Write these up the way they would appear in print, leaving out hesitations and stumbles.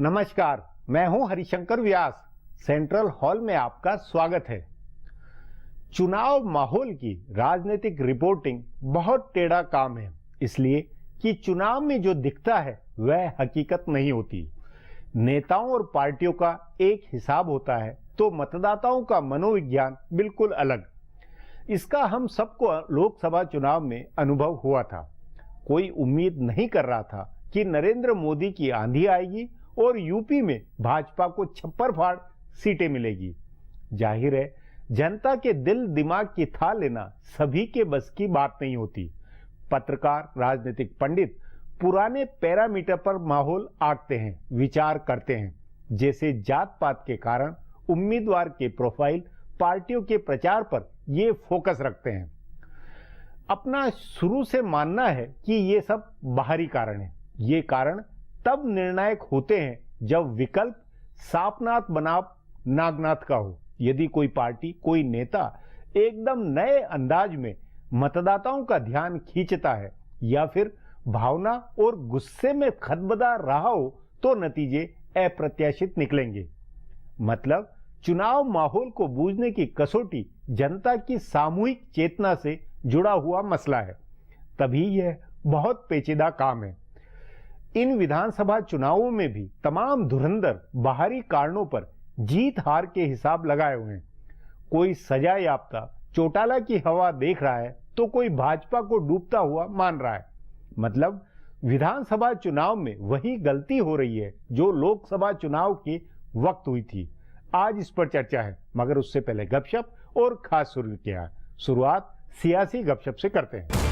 नमस्कार, मैं हूं हरिशंकर व्यास। सेंट्रल हॉल में आपका स्वागत है। चुनाव माहौल की राजनीतिक रिपोर्टिंग बहुत टेढ़ा काम है, इसलिए कि चुनाव में जो दिखता है वह हकीकत नहीं होती। नेताओं और पार्टियों का एक हिसाब होता है तो मतदाताओं का मनोविज्ञान बिल्कुल अलग। इसका हम सबको लोकसभा चुनाव में अनुभव हुआ था। कोई उम्मीद नहीं कर रहा था कि नरेंद्र मोदी की आंधी आएगी और यूपी में भाजपा को छप्पर फाड़ सीटें मिलेगी। जाहिर है, जनता के दिल दिमाग की थाह लेना सभी के बस की बात नहीं होती। पत्रकार, राजनीतिक पंडित पुराने पैरामीटर पर माहौल आंकते हैं, विचार करते हैं। जैसे जात पात के कारण उम्मीदवार के प्रोफाइल, पार्टियों के प्रचार पर ये फोकस रखते हैं। अपना शुरू से मानना है कि ये सब बाहरी कारण है। ये कारण तब निर्णायक होते हैं जब विकल्प सापनाथ बनाम नागनाथ का हो। यदि कोई पार्टी, कोई नेता एकदम नए अंदाज में मतदाताओं का ध्यान खींचता है या फिर भावना और गुस्से में खदबदा रहा हो तो नतीजे अप्रत्याशित निकलेंगे। मतलब चुनाव माहौल को बूझने की कसौटी जनता की सामूहिक चेतना से जुड़ा हुआ मसला है। तभी यह बहुत पेचीदा काम है। इन विधानसभा चुनावों में भी तमाम धुरंधर बाहरी कारणों पर जीत हार के हिसाब लगाए हुए हैं। कोई सजा याफ्ता चौटाला की हवा देख रहा है तो कोई भाजपा को डूबता हुआ मान रहा है। मतलब विधानसभा चुनाव में वही गलती हो रही है जो लोकसभा चुनाव के वक्त हुई थी। आज इस पर चर्चा है, मगर उससे पहले गपशप और खास शुरुआत सियासी गपशप से करते हैं।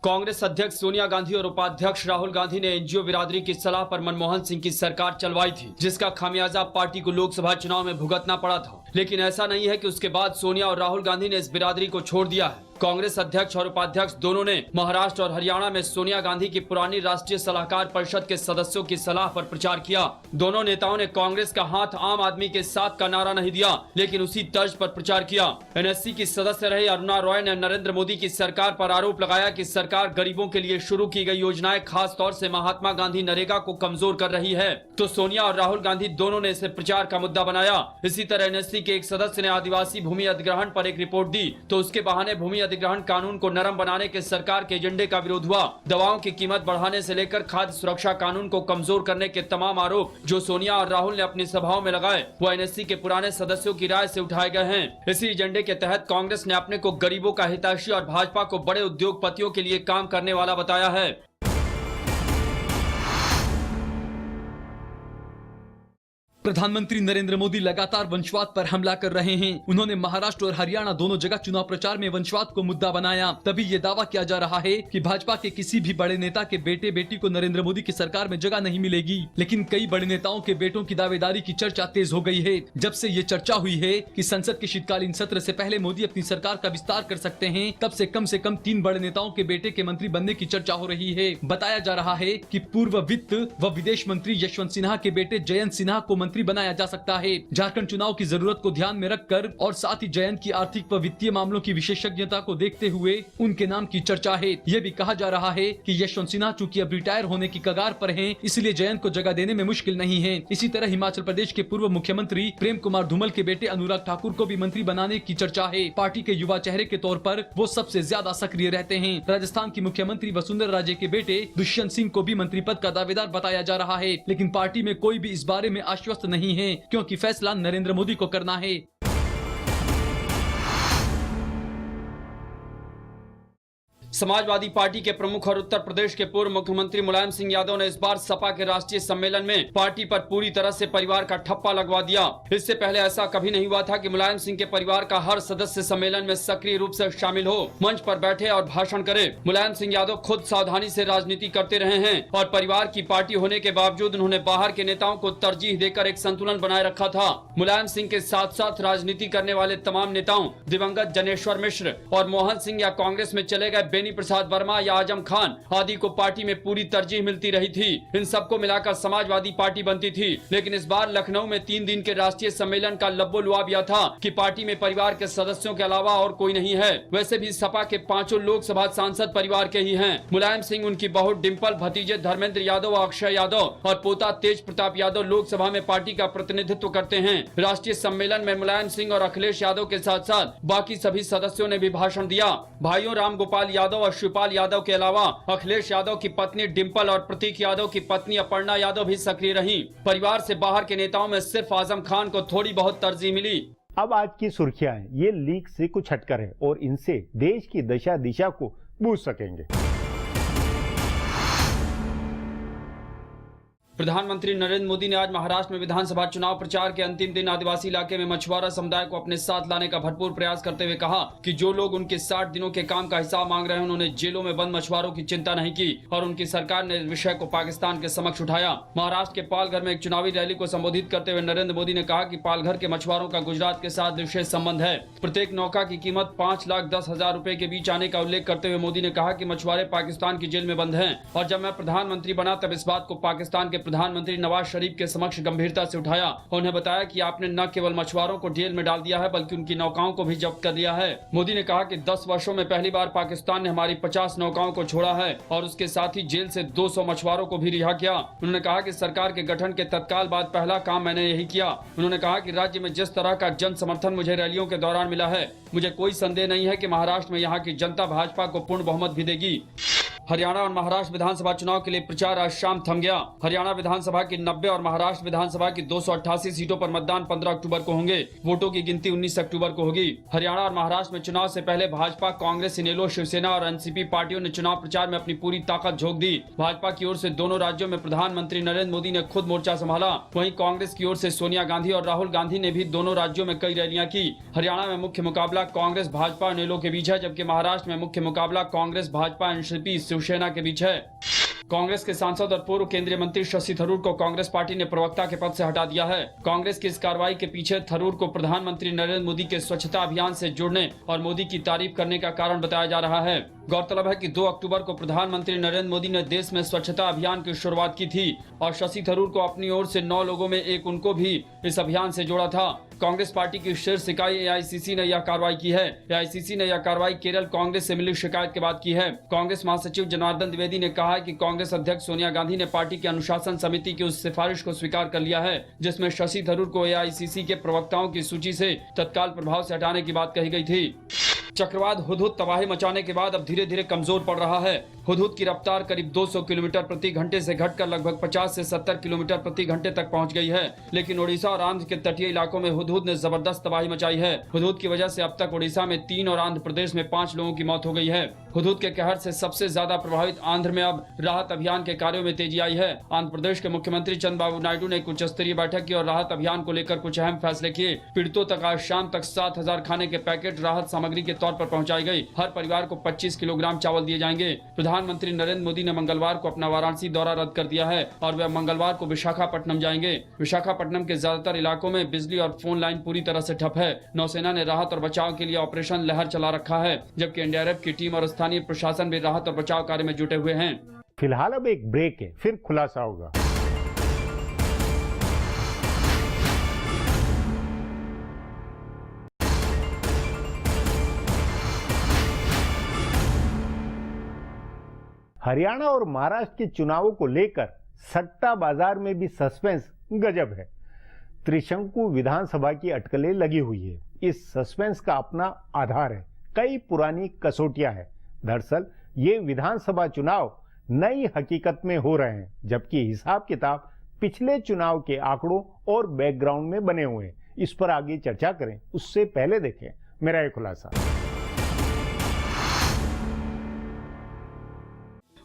कांग्रेस अध्यक्ष सोनिया गांधी और उपाध्यक्ष राहुल गांधी ने एनजीओ बिरादरी की सलाह पर मनमोहन सिंह की सरकार चलवाई थी, जिसका खामियाजा पार्टी को लोकसभा चुनाव में भुगतना पड़ा था। लेकिन ऐसा नहीं है कि उसके बाद सोनिया और राहुल गांधी ने इस बिरादरी को छोड़ दिया है। कांग्रेस अध्यक्ष और उपाध्यक्ष दोनों ने महाराष्ट्र और हरियाणा में सोनिया गांधी की पुरानी राष्ट्रीय सलाहकार परिषद के सदस्यों की सलाह पर प्रचार किया। दोनों नेताओं ने कांग्रेस का हाथ आम आदमी के साथ का नारा नहीं दिया, लेकिन उसी तर्ज पर प्रचार किया। एनएससी की सदस्य रही अरुणा रॉय ने नरेंद्र मोदी की सरकार पर आरोप लगाया कि सरकार गरीबों के लिए शुरू की गई योजनाएं, खास तौर से महात्मा गांधी नरेगा को कमजोर कर रही है। तो सोनिया और राहुल गांधी दोनों ने इसे प्रचार का मुद्दा बनाया। इसी तरह एनएससी के एक सदस्य ने आदिवासी भूमि अधिग्रहण पर एक रिपोर्ट दी, तो उसके बहाने भूमि अधिग्रहण कानून को नरम बनाने के सरकार के एजेंडे का विरोध हुआ। दवाओं की कीमत बढ़ाने से लेकर खाद्य सुरक्षा कानून को कमजोर करने के तमाम आरोप जो सोनिया और राहुल ने अपनी सभाओं में लगाए, वो एनएससी के पुराने सदस्यों की राय से उठाए गए हैं। इसी एजेंडे के तहत कांग्रेस ने अपने को गरीबों का हितैषी और भाजपा को बड़े उद्योगपतियों के लिए काम करने वाला बताया है। प्रधानमंत्री नरेंद्र मोदी लगातार वंशवाद पर हमला कर रहे हैं। उन्होंने महाराष्ट्र और हरियाणा दोनों जगह चुनाव प्रचार में वंशवाद को मुद्दा बनाया। तभी ये दावा किया जा रहा है कि भाजपा के किसी भी बड़े नेता के बेटे बेटी को नरेंद्र मोदी की सरकार में जगह नहीं मिलेगी। लेकिन कई बड़े नेताओं के बेटों की दावेदारी की चर्चा तेज हो गई है। जब से ये चर्चा हुई है कि संसद के शीतकालीन सत्र से पहले मोदी अपनी सरकार का विस्तार कर सकते हैं, तब से कम 3 बड़े नेताओं के बेटे के मंत्री बनने की चर्चा हो रही है। बताया जा रहा है कि पूर्व वित्त व विदेश मंत्री यशवंत सिन्हा के बेटे जयंत सिन्हा को मंत्री बनाया जा सकता है। झारखंड चुनाव की जरूरत को ध्यान में रखकर और साथ ही जयंत की आर्थिक व वित्तीय मामलों की विशेषज्ञता को देखते हुए उनके नाम की चर्चा है। यह भी कहा जा रहा है कि यशवंत सिन्हा चूंकि अब रिटायर होने की कगार पर हैं, इसलिए जयंत को जगह देने में मुश्किल नहीं है। इसी तरह हिमाचल प्रदेश के पूर्व मुख्यमंत्री प्रेम कुमार धूमल के बेटे अनुराग ठाकुर को भी मंत्री बनाने की चर्चा है। पार्टी के युवा चेहरे के तौर पर वो सबसे ज्यादा सक्रिय रहते हैं। राजस्थान की मुख्यमंत्री वसुंधरा राजे के बेटे दुष्यंत सिंह को भी मंत्री पद का दावेदार बताया जा रहा है। लेकिन पार्टी में कोई भी इस बारे में आश्वस्त नहीं है, क्योंकि फैसला नरेंद्र मोदी को करना है। समाजवादी पार्टी के प्रमुख और उत्तर प्रदेश के पूर्व मुख्यमंत्री मुलायम सिंह यादव ने इस बार सपा के राष्ट्रीय सम्मेलन में पार्टी पर पूरी तरह से परिवार का ठप्पा लगवा दिया। इससे पहले ऐसा कभी नहीं हुआ था कि मुलायम सिंह के परिवार का हर सदस्य सम्मेलन में सक्रिय रूप से शामिल हो, मंच पर बैठे और भाषण करे। मुलायम सिंह यादव खुद सावधानी से राजनीति करते रहे हैं और परिवार की पार्टी होने के बावजूद उन्होंने बाहर के नेताओं को तरजीह देकर एक संतुलन बनाए रखा था। मुलायम सिंह के साथ साथ राजनीति करने वाले तमाम नेताओं दिवंगत जनेश्वर मिश्र और मोहन सिंह या कांग्रेस में चले गए बेनी प्रसाद वर्मा या आजम खान आदि को पार्टी में पूरी तरजीह मिलती रही थी। इन सबको मिलाकर समाजवादी पार्टी बनती थी। लेकिन इस बार लखनऊ में 3 दिन के राष्ट्रीय सम्मेलन का लब्बो लुआब यह था कि पार्टी में परिवार के सदस्यों के अलावा और कोई नहीं है। वैसे भी सपा के 5 लोकसभा सांसद परिवार के ही हैं। मुलायम सिंह, उनकी बहू डिंपल, भतीजे धर्मेंद्र यादव, अक्षय यादव और पोता तेज प्रताप यादव लोकसभा में पार्टी का प्रतिनिधित्व करते हैं। राष्ट्रीय सम्मेलन में मुलायम सिंह और अखिलेश यादव के साथ साथ बाकी सभी सदस्यों ने भी भाषण दिया। भाइयों राम गोपाल यादव और शिवपाल यादव के अलावा अखिलेश यादव की पत्नी डिंपल और प्रतीक यादव की पत्नी अपर्णा यादव भी सक्रिय रहीं। परिवार से बाहर के नेताओं में सिर्फ आजम खान को थोड़ी बहुत तरजीह मिली। अब आज की सुर्खियां हैं, ये लीक से कुछ हटकर है और इनसे देश की दशा दिशा को बूझ सकेंगे। प्रधानमंत्री नरेंद्र मोदी ने आज महाराष्ट्र में विधानसभा चुनाव प्रचार के अंतिम दिन आदिवासी इलाके में मछुआरा समुदाय को अपने साथ लाने का भरपूर प्रयास करते हुए कहा कि जो लोग उनके 60 दिनों के काम का हिसाब मांग रहे हैं, उन्होंने जेलों में बंद मछुआरों की चिंता नहीं की और उनकी सरकार ने इस विषय को पाकिस्तान के समक्ष उठाया। महाराष्ट्र के पालघर में एक चुनावी रैली को संबोधित करते हुए नरेंद्र मोदी ने कहा कि पालघर के मछुआरों का गुजरात के साथ विशेष संबंध है। प्रत्येक नौका की कीमत 5,10,000 रुपए के बीच आने का उल्लेख करते हुए मोदी ने कहा कि मछुआरे पाकिस्तान की जेल में बंद हैं और जब मैं प्रधानमंत्री बना तब इस बात को पाकिस्तान के प्रधानमंत्री नवाज शरीफ के समक्ष गंभीरता से उठाया। उन्हें बताया कि आपने न केवल मछुआरों को जेल में डाल दिया है बल्कि उनकी नौकाओं को भी जब्त कर दिया है। मोदी ने कहा कि 10 वर्षों में पहली बार पाकिस्तान ने हमारी 50 नौकाओं को छोड़ा है और उसके साथ ही जेल से 200 मछुआरों को भी रिहा किया। उन्होंने कहा कि सरकार के गठन के तत्काल बाद पहला काम मैंने यही किया। उन्होंने कहा कि राज्य में जिस तरह का जन समर्थन मुझे रैलियों के दौरान मिला है, मुझे कोई संदेह नहीं है कि महाराष्ट्र में यहाँ की जनता भाजपा को पूर्ण बहुमत भी देगी। हरियाणा और महाराष्ट्र विधानसभा चुनाव के लिए प्रचार आज शाम थम गया। हरियाणा विधानसभा की 90 और महाराष्ट्र विधानसभा की 288 सीटों पर मतदान 15 अक्टूबर को होंगे। वोटों की गिनती 19 अक्टूबर को होगी। हरियाणा और महाराष्ट्र में चुनाव से पहले भाजपा, कांग्रेस, इनेलो, शिवसेना और एनसीपी पार्टियों ने चुनाव प्रचार में अपनी पूरी ताकत झोंक दी। भाजपा की ओर से दोनों राज्यों में प्रधानमंत्री नरेंद्र मोदी ने खुद मोर्चा संभाला। वहीं कांग्रेस की ओर से सोनिया गांधी और राहुल गांधी ने भी दोनों राज्यों में कई रैलियां की। हरियाणा में मुख्य मुकाबला कांग्रेस, भाजपा और इनेलो के बीच है, जबकि महाराष्ट्र में मुख्य मुकाबला कांग्रेस, भाजपा, एनसीपी, शिवसेना के बीच है। कांग्रेस के सांसद और पूर्व केंद्रीय मंत्री शशि थरूर को कांग्रेस पार्टी ने प्रवक्ता के पद से हटा दिया है। कांग्रेस की इस कार्रवाई के पीछे थरूर को प्रधानमंत्री नरेंद्र मोदी के स्वच्छता अभियान से जुड़ने और मोदी की तारीफ करने का कारण बताया जा रहा है। गौरतलब है कि 2 अक्टूबर को प्रधानमंत्री नरेंद्र मोदी ने देश में स्वच्छता अभियान की शुरुआत की थी और शशि थरूर को अपनी ओर से 9 लोगों में एक उनको भी इस अभियान से जोड़ा था। कांग्रेस पार्टी की शीर्ष इकाई एआईसीसी ने यह कार्रवाई की है। एआईसीसी ने यह कार्रवाई केरल कांग्रेस से मिली शिकायत के बाद की है। कांग्रेस महासचिव जनार्दन द्विवेदी ने कहा है कि कांग्रेस अध्यक्ष सोनिया गांधी ने पार्टी की अनुशासन समिति की उस सिफारिश को स्वीकार कर लिया है जिसमें शशि थरूर को एआईसीसी के प्रवक्ताओं की सूची से तत्काल प्रभाव से हटाने की बात कही गई थी। चक्रवात हुदहुद तबाही मचाने के बाद अब धीरे धीरे कमजोर पड़ रहा है। हुदहुद की रफ्तार करीब 200 किलोमीटर प्रति घंटे से घटकर लगभग 50 से 70 किलोमीटर प्रति घंटे तक पहुंच गई है। लेकिन ओडिशा और आंध्र के तटीय इलाकों में हुदहुद ने जबरदस्त तबाही मचाई है। हुदहुद की वजह से अब तक ओडिशा में 3 और आंध्र प्रदेश में 5 लोगों की मौत हो गई है। हुदहुद के कहर से सबसे ज्यादा प्रभावित आंध्र में अब राहत अभियान के कार्यों में तेजी आई है। आंध्र प्रदेश के मुख्यमंत्री चंद्रबाबू नायडू ने एक उच्च स्तरीय बैठक की और राहत अभियान को लेकर कुछ अहम फैसले किए। पीड़ितों तक आज शाम तक 7,000 खाने के पैकेट राहत सामग्री के तौर पर पहुंचाई गई। हर परिवार को 25 किलोग्राम चावल दिए जाएंगे। प्रधानमंत्री नरेंद्र मोदी ने मंगलवार को अपना वाराणसी दौरा रद्द कर दिया है और वे मंगलवार को विशाखापट्टनम जाएंगे। विशाखापट्टनम के ज्यादातर इलाकों में बिजली और फोन लाइन पूरी तरह से ठप है। नौसेना ने राहत और बचाव के लिए ऑपरेशन लहर चला रखा है, जबकि एनडीआरएफ की टीम और स्थानीय प्रशासन भी राहत और बचाव कार्य में जुटे हुए हैं। फिलहाल अब एक ब्रेक है, फिर खुलासा होगा। हरियाणा और महाराष्ट्र के चुनावों को लेकर सट्टा बाजार में भी सस्पेंस गजब है। त्रिशंकु विधानसभा की अटकलें लगी हुई है। इस सस्पेंस का अपना आधार है, कई पुरानी कसौटियां हैं। दरअसल ये विधानसभा चुनाव नई हकीकत में हो रहे हैं, जबकि हिसाब किताब पिछले चुनाव के आंकड़ों और बैकग्राउंड में बने हुए हैं। इस पर आगे चर्चा करें उससे पहले देखें मेरा ये खुलासा।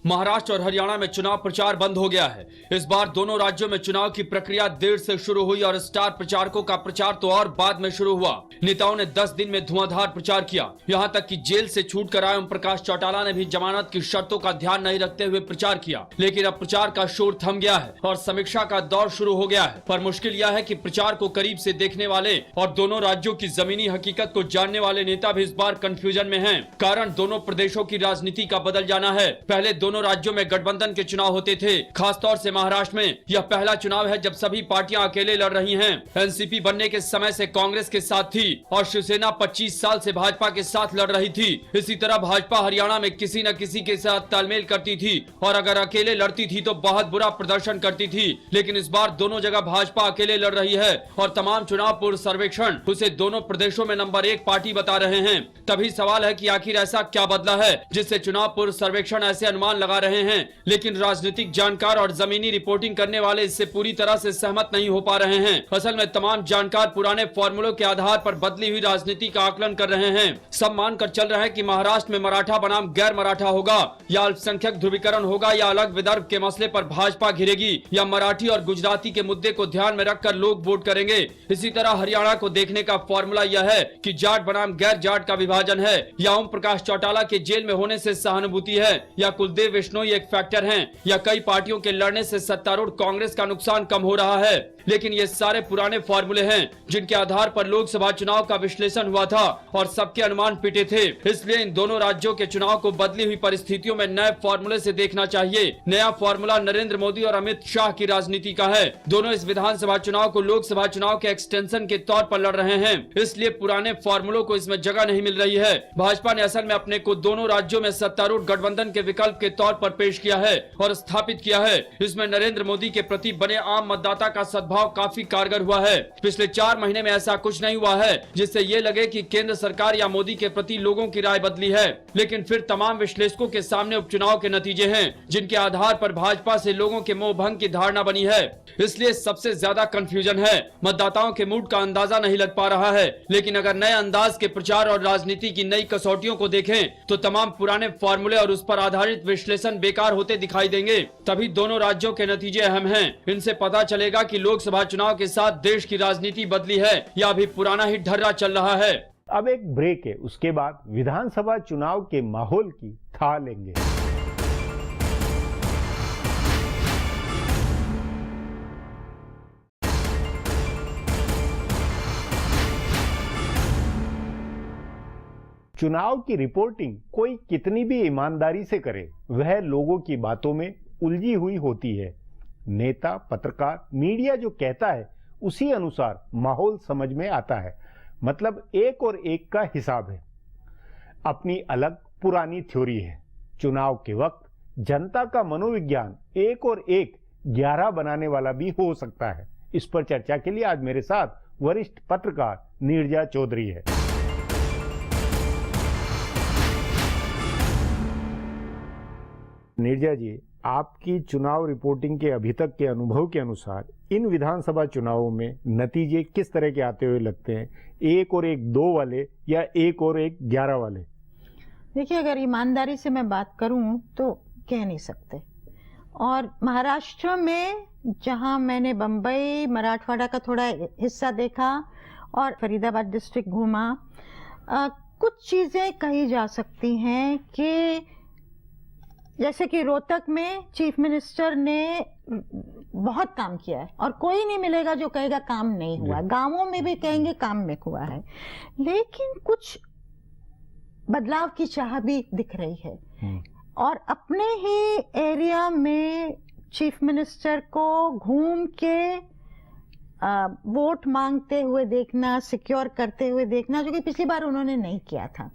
महाराष्ट्र और हरियाणा में चुनाव प्रचार बंद हो गया है। इस बार दोनों राज्यों में चुनाव की प्रक्रिया देर से शुरू हुई और स्टार प्रचारकों का प्रचार तो और बाद में शुरू हुआ। नेताओं ने 10 दिन में धुआंधार प्रचार किया। यहां तक कि जेल से छूट कर आए ओम प्रकाश चौटाला ने भी जमानत की शर्तों का ध्यान नहीं रखते हुए प्रचार किया। लेकिन अब प्रचार का शोर थम गया है और समीक्षा का दौर शुरू हो गया है। पर मुश्किल यह है कि प्रचार को करीब से देखने वाले और दोनों राज्यों की जमीनी हकीकत को जानने वाले नेता भी इस बार कंफ्यूजन में हैं। कारण दोनों प्रदेशों की राजनीति का बदल जाना है। पहले दोनों राज्यों में गठबंधन के चुनाव होते थे। खासतौर से महाराष्ट्र में यह पहला चुनाव है जब सभी पार्टियां अकेले लड़ रही हैं। एनसीपी बनने के समय से कांग्रेस के साथ थी और शिवसेना 25 साल से भाजपा के साथ लड़ रही थी। इसी तरह भाजपा हरियाणा में किसी न किसी के साथ तालमेल करती थी और अगर अकेले लड़ती थी तो बहुत बुरा प्रदर्शन करती थी। लेकिन इस बार दोनों जगह भाजपा अकेले लड़ रही है और तमाम चुनाव पूर्व सर्वेक्षण उसे दोनों प्रदेशों में नंबर 1 पार्टी बता रहे हैं। तभी सवाल है कि आखिर ऐसा क्या बदला है जिससे चुनाव पूर्व सर्वेक्षण ऐसे अनुमान लगा रहे हैं। लेकिन राजनीतिक जानकार और जमीनी रिपोर्टिंग करने वाले इससे पूरी तरह से सहमत नहीं हो पा रहे हैं। असल में तमाम जानकार पुराने फॉर्मूलों के आधार पर बदली हुई राजनीति का आकलन कर रहे हैं। सब मानकर चल रहे हैं कि महाराष्ट्र में मराठा बनाम गैर मराठा होगा या अल्पसंख्यक ध्रुवीकरण होगा या अलग विदर्भ के मसले पर भाजपा घिरेगी या मराठी और गुजराती के मुद्दे को ध्यान में रखकर लोग वोट करेंगे। इसी तरह हरियाणा को देखने का फॉर्मूला यह है कि जाट बनाम गैर जाट का विभाजन है या ओम प्रकाश चौटाला के जेल में होने से सहानुभूति है या कुलदेव बिश्नोई एक फैक्टर हैं या कई पार्टियों के लड़ने से सत्तारूढ़ कांग्रेस का नुकसान कम हो रहा है। लेकिन ये सारे पुराने फॉर्मूले हैं जिनके आधार पर लोकसभा चुनाव का विश्लेषण हुआ था और सबके अनुमान पिटे थे। इसलिए इन दोनों राज्यों के चुनाव को बदली हुई परिस्थितियों में नए फॉर्मूले से देखना चाहिए। नया फॉर्मूला नरेंद्र मोदी और अमित शाह की राजनीति का है। दोनों इस विधानसभा चुनाव को लोकसभा चुनाव के एक्सटेंशन के तौर पर लड़ रहे हैं, इसलिए पुराने फॉर्मूलों को इसमें जगह नहीं मिल रही है। भाजपा ने असल में अपने को दोनों राज्यों में सत्तारूढ़ गठबंधन के विकल्प के तौर पर पेश किया है और स्थापित किया है। इसमें नरेंद्र मोदी के प्रति बने आम मतदाता का सद्भाव काफी कारगर हुआ है। पिछले 4 महीने में ऐसा कुछ नहीं हुआ है जिससे ये लगे कि केंद्र सरकार या मोदी के प्रति लोगों की राय बदली है। लेकिन फिर तमाम विश्लेषकों के सामने उपचुनाव के नतीजे हैं जिनके आधार पर भाजपा से लोगों के मोह भंग की धारणा बनी है। इसलिए सबसे ज्यादा कंफ्यूजन है। मतदाताओं के मूड का अंदाजा नहीं लग पा रहा है। लेकिन अगर नए अंदाज के प्रचार और राजनीति की नई कसौटियों को देखें तो तमाम पुराने फॉर्मूले और उस पर आधारित विश्लेषण बेकार होते दिखाई देंगे। तभी दोनों राज्यों के नतीजे अहम हैं। इनसे पता चलेगा कि लोकसभा चुनाव के साथ देश की राजनीति बदली है या अभी पुराना ही ढर्रा चल रहा है। अब एक ब्रेक है, उसके बाद विधानसभा चुनाव के माहौल की था लेंगे। चुनाव की रिपोर्टिंग कोई कितनी भी ईमानदारी से करे, वह लोगों की बातों में उलझी हुई होती है। नेता, पत्रकार, मीडिया जो कहता है उसी अनुसार माहौल समझ में आता है। मतलब एक और एक का हिसाब है। अपनी अलग पुरानी थ्योरी है। चुनाव के वक्त जनता का मनोविज्ञान एक और एक 11 बनाने वाला भी हो सकता है। इस पर चर्चा के लिए आज मेरे साथ वरिष्ठ पत्रकार नीरजा चौधरी है। नीरजा जी, आपकी चुनाव रिपोर्टिंग के अभी तक के अनुभव के अनुसार इन विधानसभा चुनावों में नतीजे किस तरह के आते हुए लगते हैं? 1 और 1 2 वाले या 1 और 1 11 वाले? देखिए, अगर ईमानदारी से मैं बात करूं तो कह नहीं सकते। और महाराष्ट्र में जहां मैंने बम्बई, मराठवाड़ा का थोड़ा हिस्सा देखा और फरीदाबाद डिस्ट्रिक्ट घूमा, कुछ चीजें कही जा सकती हैं कि जैसे कि रोहतक में चीफ मिनिस्टर ने बहुत काम किया है और कोई नहीं मिलेगा जो कहेगा काम नहीं हुआ। गांवों में भी कहेंगे काम में हुआ है, लेकिन कुछ बदलाव की चाह भी दिख रही है। और अपने ही एरिया में चीफ मिनिस्टर को घूम के वोट मांगते हुए देखना, सिक्योर करते हुए देखना, जो कि पिछली बार उन्होंने नहीं किया था।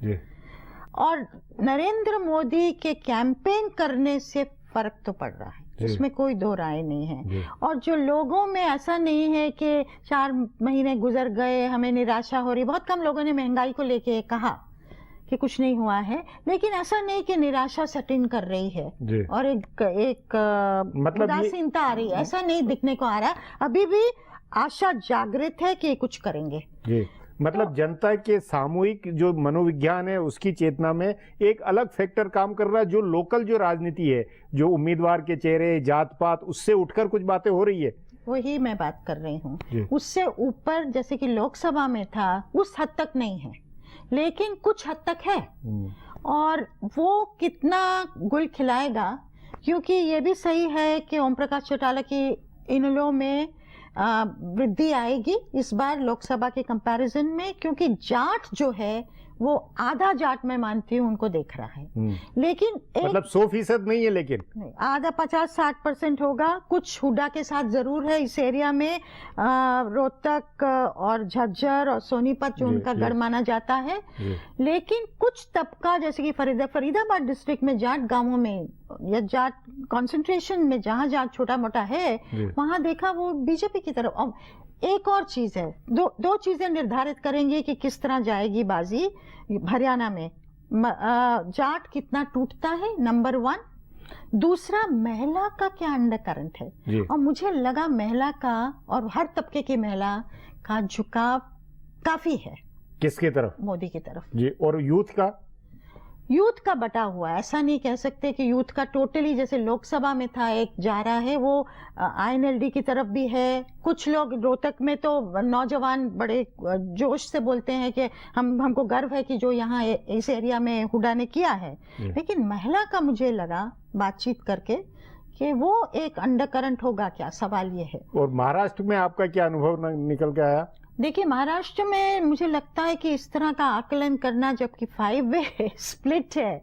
और नरेंद्र मोदी के कैंपेन करने से फर्क तो पड़ रहा है, इसमें कोई दो राय नहीं है। और जो लोगों में ऐसा नहीं है कि 4 महीने गुजर गए, हमें निराशा हो रही। बहुत कम लोगों ने महंगाई को लेके कहा कि कुछ नहीं हुआ है, लेकिन ऐसा नहीं कि निराशा सेट इन कर रही है और एक मतलब उदासीनता आ रही है, ऐसा नहीं दिखने को आ रहा है। अभी भी आशा जागृत है कि कुछ करेंगे। मतलब जनता के सामूहिक जो मनोविज्ञान है उसकी चेतना में एक अलग फैक्टर काम कर रहा है, जो लोकल जो राजनीति है, जो उम्मीदवार के चेहरे, जात पात, उससे उठकर कुछ बातें हो रही है। वही मैं बात कर रही हूँ। उससे ऊपर जैसे कि लोकसभा में था उस हद तक नहीं है, लेकिन कुछ हद तक है। और वो कितना गुल खिलाएगा, क्योंकि ये भी सही है कि ओम प्रकाश चौटाला की इनेलो में वृद्धि आएगी इस बार लोकसभा के कंपैरिजन में, क्योंकि जाट जो है वो आधा जाट मैं मानती हूँ उनको देख रहा है, लेकिन मतलब 100% नहीं है, लेकिन आधा 50-60% होगा। कुछ हुड्डा के साथ जरूर है इस एरिया में, रोहतक और झज्जर और सोनीपत जो उनका गढ़ माना जाता है, लेकिन कुछ तबका जैसे कि फरीदाबाद डिस्ट्रिक्ट में जाट गांवों में या जाट कंसंट्रेशन में जहां जहां छोटा मोटा है वहां देखा वो बीजेपी की तरफ। और एक और चीज है, दो चीजें निर्धारित करेंगे कि किस तरह जाएगी बाजी हरियाणा में। जाट कितना टूटता है, नंबर 1। दूसरा, महिला का क्या अंडर करंट है। और मुझे लगा महिला का और हर तबके की महिला का झुकाव काफी है। किसकी तरफ? मोदी की तरफ जी। और यूथ का बटा हुआ, ऐसा नहीं कह सकते कि यूथ का टोटली, जैसे लोकसभा में था एक जा रहा है वो आईएनएलडी की तरफ भी है। कुछ लोग रोहतक में तो नौजवान बड़े जोश से बोलते हैं कि हमको गर्व है कि जो यहाँ इस एरिया में हुड्डा ने किया है, लेकिन महिला का मुझे लगा बातचीत करके कि वो एक अंडरकरंट होगा क्या, सवाल ये है। और महाराष्ट्र में आपका क्या अनुभव निकल के आया? देखिए, महाराष्ट्र में मुझे लगता है कि इस तरह का आकलन करना, जबकि 5 वे स्प्लिट है,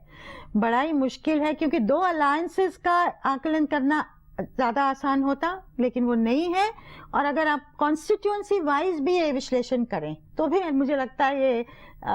बड़ा ही मुश्किल है, क्योंकि 2 अलायंसेस का आकलन करना ज्यादा आसान होता, लेकिन वो नहीं है। और अगर आप कॉन्स्टिट्यूएंसी वाइज भी ये विश्लेषण करें तो भी मुझे लगता है ये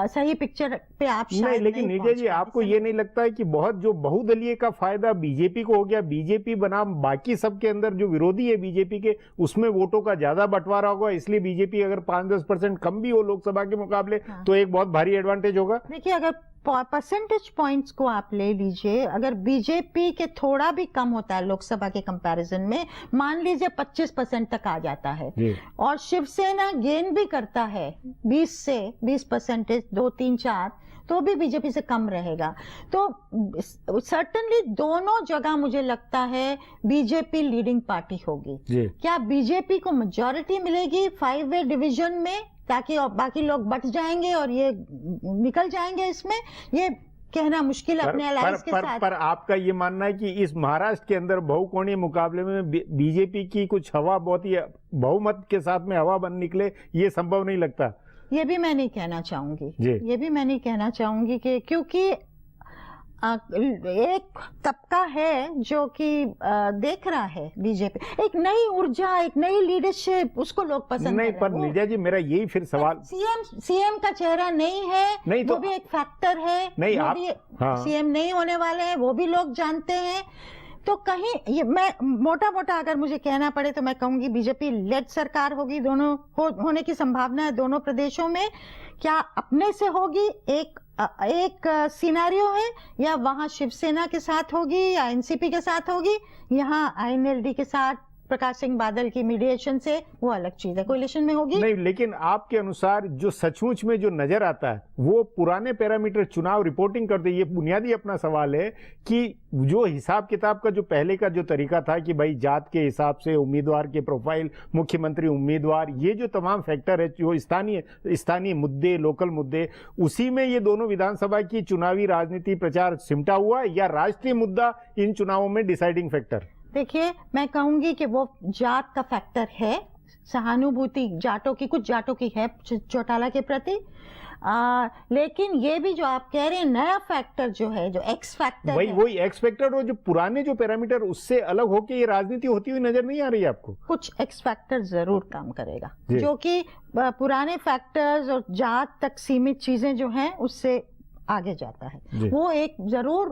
सही पिक्चर पे आप शायद नहीं। लेकिन नीरजा जी, आपको ये नहीं लगता है कि बहुत जो बहुदलीय का फायदा बीजेपी को हो गया, बीजेपी बनाम बाकी सबके अंदर जो विरोधी है बीजेपी के, उसमें वोटों का ज्यादा बंटवारा होगा, इसलिए बीजेपी अगर 5-10% कम भी हो लोकसभा के मुकाबले तो एक बहुत भारी एडवांटेज होगा? देखिए, अगर परसेंटेज पॉइंट्स को आप ले लीजिए, अगर बीजेपी के थोड़ा भी कम होता है लोकसभा के कंपैरिजन में, मान लीजिए 25% तक आ जाता है, और शिवसेना गेन भी करता है 20% 2-3-4, तो भी बीजेपी से कम रहेगा। तो सर्टेनली दोनों जगह मुझे लगता है बीजेपी लीडिंग पार्टी होगी। क्या बीजेपी को मेजॉरिटी मिलेगी 5 वे डिवीजन में, ताकि बाकी लोग बट जाएंगे और ये निकल जाएंगे, इसमें ये कहना मुश्किल अपने अलायंस के साथ। पर आपका ये मानना है कि इस महाराष्ट्र के अंदर बहुकोणीय मुकाबले में बीजेपी की कुछ हवा बहुत ही बहुमत के साथ में हवा बन निकले, ये संभव नहीं लगता? ये भी मैं नहीं कहना चाहूंगी कि क्योंकि एक तबका है जो कि देख रहा है बीजेपी एक नई ऊर्जा, एक नई लीडरशिप, उसको लोग पसंद नहीं। पर नीरजा जी, मेरा यही फिर सवाल, सीएम का चेहरा नहीं है, नहीं तो वो भी एक फैक्टर है। नहीं, आप सीएम नहीं होने वाले हैं, वो भी लोग जानते हैं। तो कहीं ये मैं मोटा अगर मुझे कहना पड़े तो मैं कहूंगी बीजेपी लेड सरकार होगी, दोनों होने की संभावना है दोनों प्रदेशों में। क्या अपने से होगी एक सिनेरियो है, या वहां शिवसेना के साथ होगी या एनसीपी के साथ होगी, यहाँ आईएनएलडी के साथ प्रकाश सिंह बादल की मीडिएशन से, वो अलग चीज है, कोलिशन में होगी। नहीं, लेकिन आपके अनुसार जो सचमुच में जो नजर आता है वो पुराने पैरामीटर चुनाव रिपोर्टिंग करते, ये बुनियादी अपना सवाल है कि जो हिसाब किताब का जो पहले का जो तरीका था कि भाई जात के हिसाब से उम्मीदवार के प्रोफाइल, मुख्यमंत्री उम्मीदवार, ये जो तमाम फैक्टर है, जो स्थानीय मुद्दे, लोकल मुद्दे, उसी में ये दोनों विधानसभा की चुनावी राजनीति प्रचार सिमटा हुआ, या राष्ट्रीय मुद्दा इन चुनावों में डिसाइडिंग फैक्टर? देखिए, मैं कहूंगी कि वो जात का फैक्टर है, सहानुभूति जाटों की, कुछ जाटों की है चौटाला के प्रति, लेकिन ये भी जो आप कह रहे हैं नया फैक्टर जो है, जो एक्स फैक्टर, वही एक्स फैक्टर, और जो पुराने जो पैरामीटर उससे अलग होके ये राजनीति होती हुई नजर नहीं आ रही है आपको? कुछ एक्स फैक्टर जरूर काम करेगा, जो कि पुराने फैक्टर्स और जात तक सीमित चीजें जो हैं उससे आगे जाता है। वो एक जरूर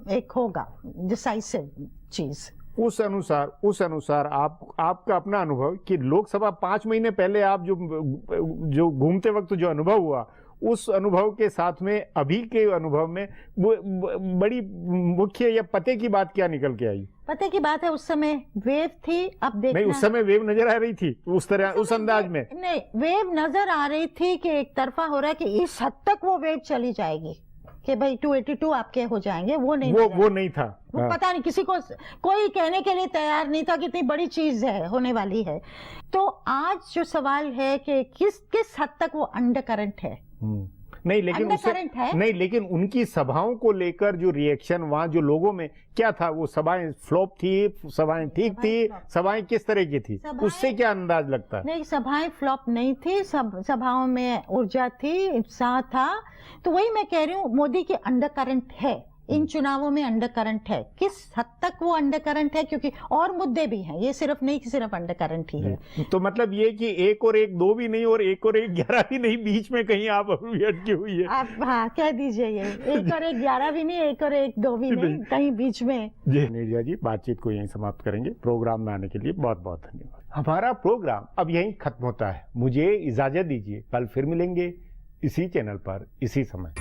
एक होगा डिसाइसिव चीज। उस अनुसार आपका अपना अनुभव कि लोकसभा 5 महीने पहले आप जो घूमते वक्त जो अनुभव हुआ, उस अनुभव के साथ में अभी के अनुभव में बड़ी मुख्य या पते की बात क्या निकल के आई? पते की बात है, उस समय वेव थी, अब देखना नहीं, उस समय वेव नजर आ रही थी उस तरह, उस अंदाज में नहीं, वेव नजर आ रही थी कि एक तरफा हो रहा है कि इस हद तक वो वेव चली जाएगी कि भाई 282 आपके हो जाएंगे, वो नहीं था। वो हाँ। पता नहीं, किसी को कोई कहने के लिए तैयार नहीं था कि इतनी बड़ी चीज है, होने वाली है। तो आज जो सवाल है कि किस हद तक वो अंडर करंट है। नहीं लेकिन उनकी सभाओं को लेकर जो रिएक्शन वहां जो लोगों में क्या था, वो सभाएं फ्लॉप थी, सभाएं ठीक थी, सभाएं किस तरह की थी, उससे क्या अंदाज लगता है? नहीं, सभाएं फ्लॉप नहीं थी, सभाओं में ऊर्जा थी, उत्साह था। तो वही मैं कह रही हूँ, मोदी के अंडर करंट है, इन चुनावों में अंडर करंट है। किस हद तक वो अंडर करंट है, क्योंकि और मुद्दे भी हैं, ये सिर्फ नहीं कि सिर्फ अंडर करंट ही है। तो मतलब ये कि 1 और 1 2 भी नहीं और 1 और 1 11 भी नहीं, बीच में कहीं आप अभी अटकी हुई है। आप हाँ कह दीजिए, ये 1 और 1 11 भी नहीं, 1 और 1 2 भी नहीं, कहीं बीच में। जी नीरजा जी, बातचीत को यहीं समाप्त करेंगे। प्रोग्राम में आने के लिए बहुत बहुत धन्यवाद। हमारा प्रोग्राम अब यहीं खत्म होता है, मुझे इजाजत दीजिए, कल फिर मिलेंगे इसी चैनल पर इसी समय।